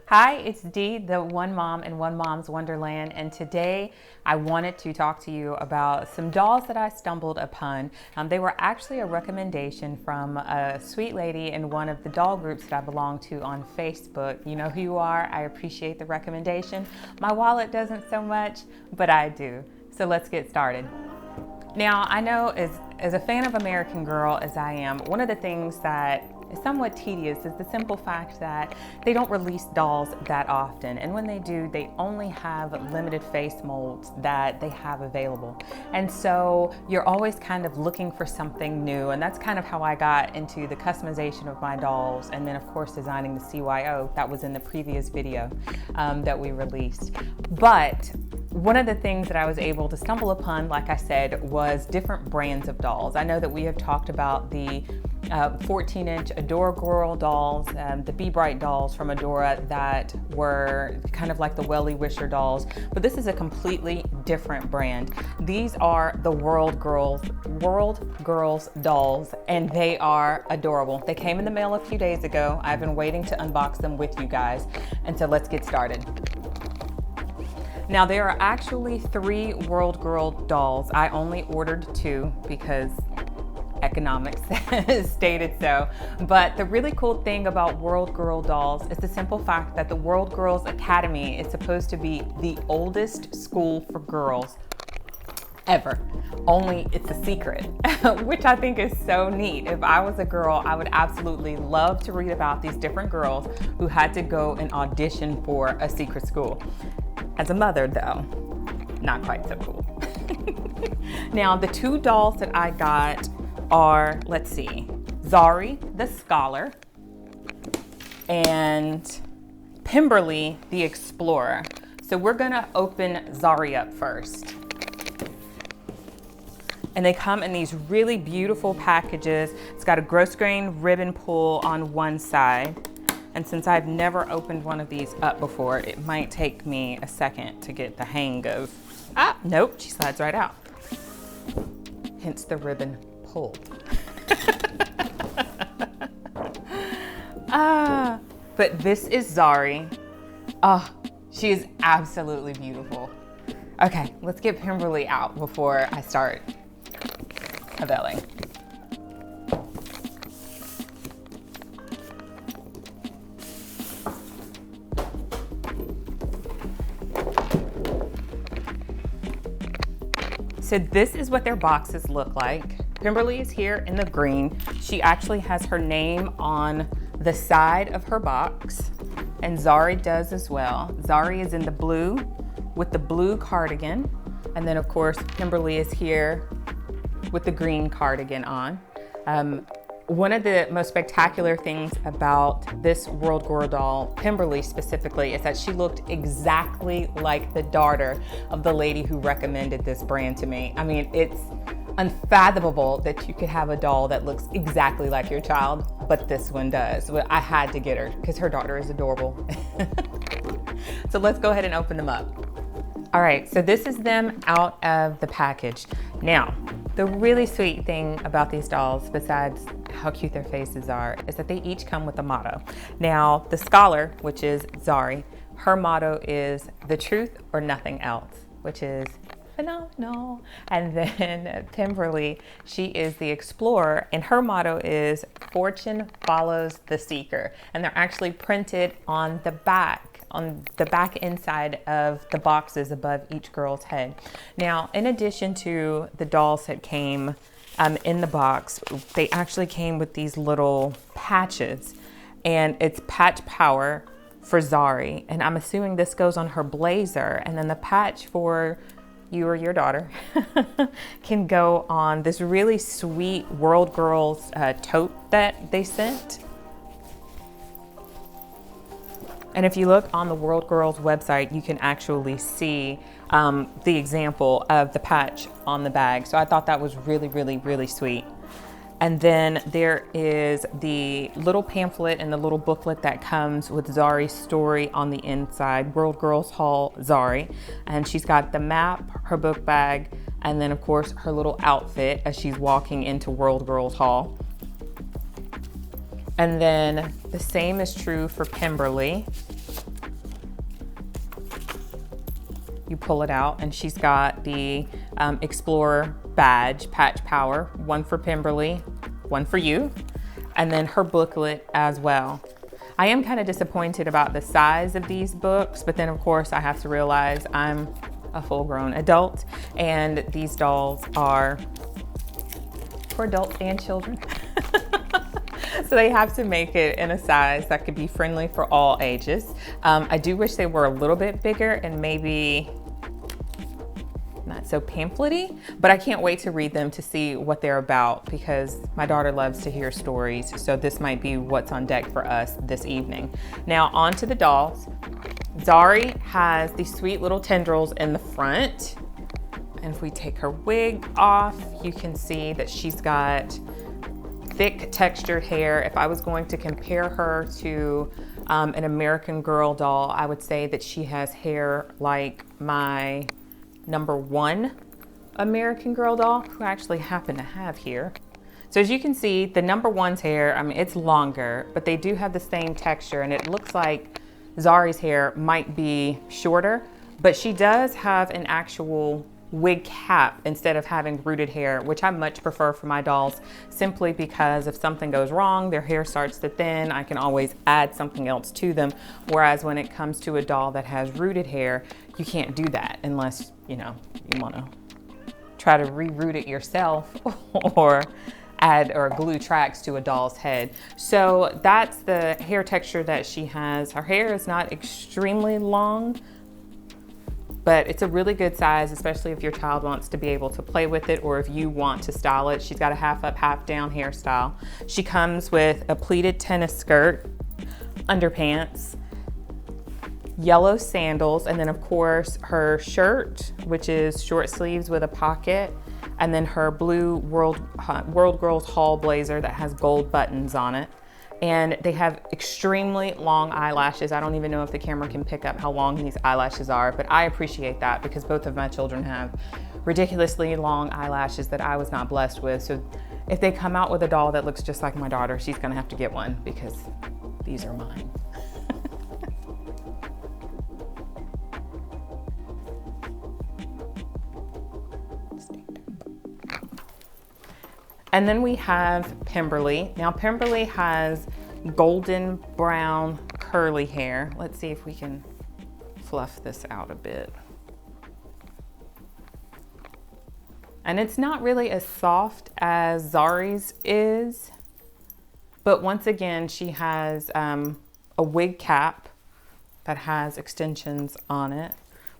Hi, it's Dee, the one mom in One Mom's Wonderland, and today I wanted to talk to you about some dolls that I stumbled upon. They were actually a recommendation from a sweet lady in one of the doll groups that I belong to on Facebook. You know who you are. I appreciate the recommendation. My wallet doesn't so much, but I do. So let's get started. Now, I know as a fan of American Girl as I am, one of the things that is somewhat tedious is the simple fact that they don't release dolls that often. And when they do, they only have limited face molds that they have available. And so you're always kind of looking for something new. And that's kind of how I got into the customization of my dolls. And then of course, designing the CYO that was in the previous video that we released. But one of the things that I was able to stumble upon, like I said, was different brands of dolls. I know that we have talked about the 14-inch Adora Girl dolls, the Be Bright dolls from Adora that were kind of like the Welly Wisher dolls, but this is a completely different brand. These are the World Girls dolls, and they are adorable. They came in the mail a few days ago. I've been waiting to unbox them with you guys, and so let's get started. Now, there are actually 3 World Girl dolls. I only ordered 2 because economics stated so. But the really cool thing about World Girl dolls is the simple fact that the World Girls Academy is supposed to be the oldest school for girls ever. Only it's a secret, which I think is so neat. If I was a girl, I would absolutely love to read about these different girls who had to go and audition for a secret school. As a mother, though, not quite so cool. Now, the 2 dolls that I got are, let's see, Zari, the Scholar, and Pemberly, the Explorer. So we're gonna open Zari up first. And they come in these really beautiful packages. It's got a gross grain ribbon pull on one side. And since I've never opened one of these up before, it might take me a second to get the hang of, nope, she slides right out. Hence the ribbon pulled. But this is Zari. Oh, she is absolutely beautiful. Okay, let's get Pemberly out before I start cavelling. So this is what their boxes look like. Pemberly is here in the green. She actually has her name on the side of her box, and Zari does as well. Zari is in the blue with the blue cardigan, and then of course Pemberly is here with the green cardigan on. One of the most spectacular things about this World Girl doll, Pemberly specifically, is that she looked exactly like the daughter of the lady who recommended this brand to me. I mean, it's unfathomable that you could have a doll that looks exactly like your child, but this one does. Well, I had to get her because her daughter is adorable. So let's go ahead and open them up. All right, so this is them out of the package. Now, the really sweet thing about these dolls, besides how cute their faces are, is that they each come with a motto. Now, the Scholar, which is Zari, her motto is the truth or nothing else, which is phenomenal. And then Pemberly, she is the Explorer, and her motto is fortune follows the seeker. And they're actually printed on the back inside of the boxes above each girl's head. Now, in addition to the dolls that came in the box, they actually came with these little patches, and it's patch power for Zari. And I'm assuming this goes on her blazer, and then the patch for you or your daughter can go on this really sweet World Girls tote that they sent. And if you look on the World Girls website, you can actually see the example of the patch on the bag. So I thought that was really, really, really sweet. And then there is the little pamphlet and the little booklet that comes with Zari's story on the inside, World Girls Hall Zari. And she's got the map, her book bag, and then of course her little outfit as she's walking into World Girls Hall. And then the same is true for Pemberly. you pull it out, and she's got the Explorer badge, Patch Power, one for Pemberly, one for you, and then her booklet as well. I am kind of disappointed about the size of these books, but then of course I have to realize I'm a full-grown adult and these dolls are for adults and children. So they have to make it in a size that could be friendly for all ages. I do wish they were a little bit bigger and maybe not so pamphlet-y, but I can't wait to read them to see what they're about because my daughter loves to hear stories. So this might be what's on deck for us this evening. Now on to the dolls. Zari has these sweet little tendrils in the front. And if we take her wig off, you can see that she's got thick textured hair. If I was going to compare her to an American Girl doll, I would say that she has hair like my #1 American Girl doll, who I actually happen to have here. So as you can see, the #1's hair, I mean, it's longer, but they do have the same texture, and it looks like Zari's hair might be shorter, but she does have an actual wig cap instead of having rooted hair, which I much prefer for my dolls, simply because if something goes wrong, their hair starts to thin, I can always add something else to them. Whereas when it comes to a doll that has rooted hair, you can't do that unless, you know, you want to try to re-root it yourself or add or glue tracks to a doll's head. So that's the hair texture that she has. Her hair is not extremely long, but it's a really good size, especially if your child wants to be able to play with it or if you want to style it. She's got a half up, half down hairstyle. She comes with a pleated tennis skirt, underpants, yellow sandals, and then of course her shirt, which is short sleeves with a pocket, and then her blue World Girls Hall blazer that has gold buttons on it. And they have extremely long eyelashes. I don't even know if the camera can pick up how long these eyelashes are, but I appreciate that because both of my children have ridiculously long eyelashes that I was not blessed with. So if they come out with a doll that looks just like my daughter, she's gonna have to get one because these are mine. And then we have Pemberly. Now Pemberly has golden brown curly hair. Let's see if we can fluff this out a bit. And it's not really as soft as Zari's is, but once again, she has a wig cap that has extensions on it.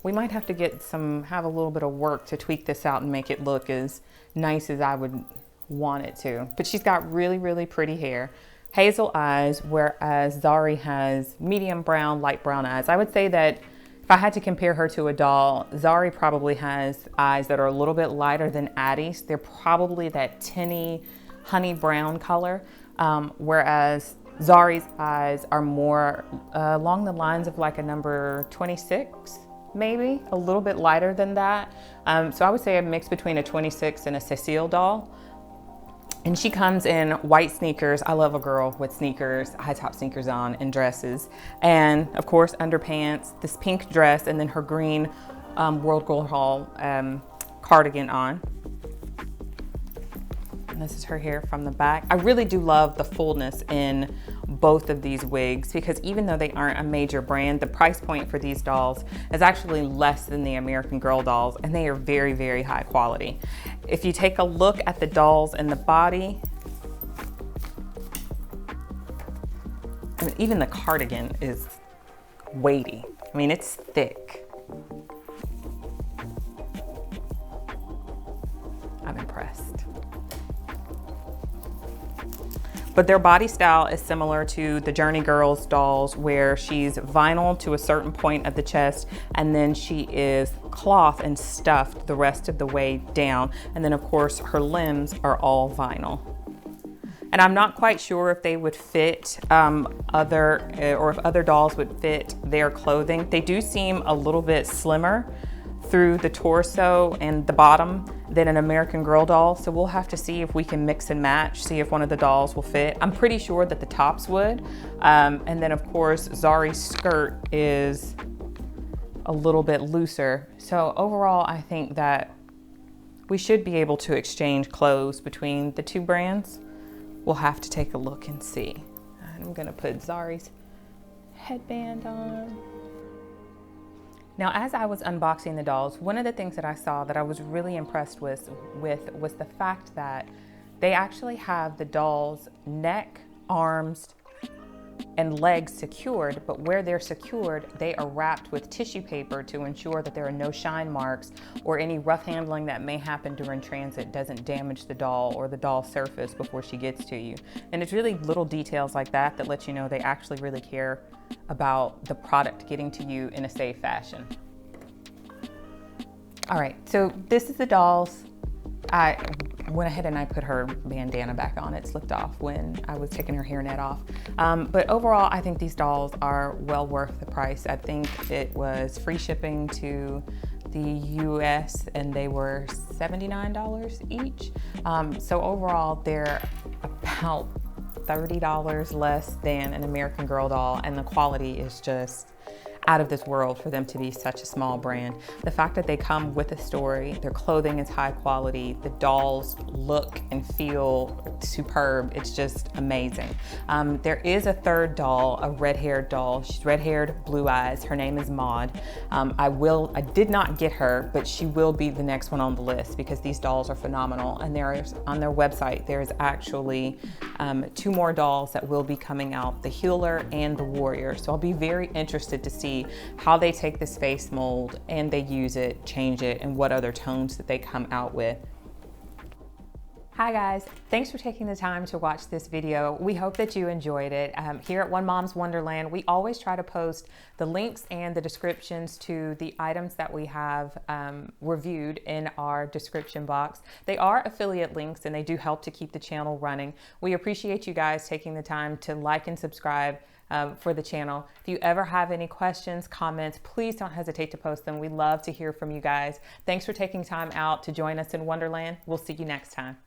We might have to have a little bit of work to tweak this out and make it look as nice as I would want it to. But she's got really, really pretty hair, hazel eyes, whereas Zari has medium brown, light brown eyes. I would say that if I had to compare her to a doll, Zari probably has eyes that are a little bit lighter than Addie's. They're probably that tinny honey brown color, whereas Zari's eyes are more along the lines of like a number 26, maybe a little bit lighter than that. So I would say a mix between a 26 and a Cecile doll. And she comes in white sneakers. I love a girl with sneakers, high top sneakers on, and dresses. And of course, underpants, this pink dress, and then her green World Girl Hall cardigan on. And this is her hair from the back. I really do love the fullness in both of these wigs because even though they aren't a major brand, the price point for these dolls is actually less than the American Girl dolls, and they are very, very high quality. If you take a look at the dolls and the body, I mean, even the cardigan is weighty. I mean, it's thick. I'm impressed. But their body style is similar to the Journey Girls dolls, where she's vinyl to a certain point of the chest, and then she is cloth and stuffed the rest of the way down. And then of course her limbs are all vinyl. And I'm not quite sure if they would fit or if other dolls would fit their clothing. They do seem a little bit slimmer through the torso and the bottom than an American Girl doll. So we'll have to see if we can mix and match, see if one of the dolls will fit. I'm pretty sure that the tops would. And then of course, Zari's skirt is a little bit looser. So overall, I think that we should be able to exchange clothes between the two brands. We'll have to take a look and see. I'm gonna put Zari's headband on. Now, as I was unboxing the dolls, one of the things that I saw that I was really impressed with was the fact that they actually have the doll's neck, arms, and legs secured, but where they're secured, they are wrapped with tissue paper to ensure that there are no shine marks or any rough handling that may happen during transit doesn't damage the doll or the doll surface before she gets to you. And it's really little details like that that let you know they actually really care about the product getting to you in a safe fashion. All right, so this is the dolls. I went ahead and I put her bandana back on. It slipped off when I was taking her hairnet off. But overall, I think these dolls are well worth the price. I think it was free shipping to the US and they were $79 each. So overall, they're about $30 less than an American Girl doll, and the quality is just out of this world for them to be such a small brand. The fact that they come with a story, their clothing is high quality, the dolls look and feel superb. It's just amazing. There is a third doll, a red-haired doll. She's red-haired, blue eyes. Her name is Maud. I did not get her, but she will be the next one on the list because these dolls are phenomenal. And there's on their website, there's actually 2 more dolls that will be coming out, the Healer and the Warrior. So I'll be very interested to see how they take this face mold and they use it, change it, and what other tones that they come out with. Hi guys, thanks for taking the time to watch this video. We hope that you enjoyed it. Here at One Mom's Wonderland, we always try to post the links and the descriptions to the items that we have reviewed in our description box. They are affiliate links and they do help to keep the channel running. We appreciate you guys taking the time to like and subscribe for the channel. If you ever have any questions, comments, please don't hesitate to post them. We love to hear from you guys. Thanks for taking time out to join us in Wonderland. We'll see you next time.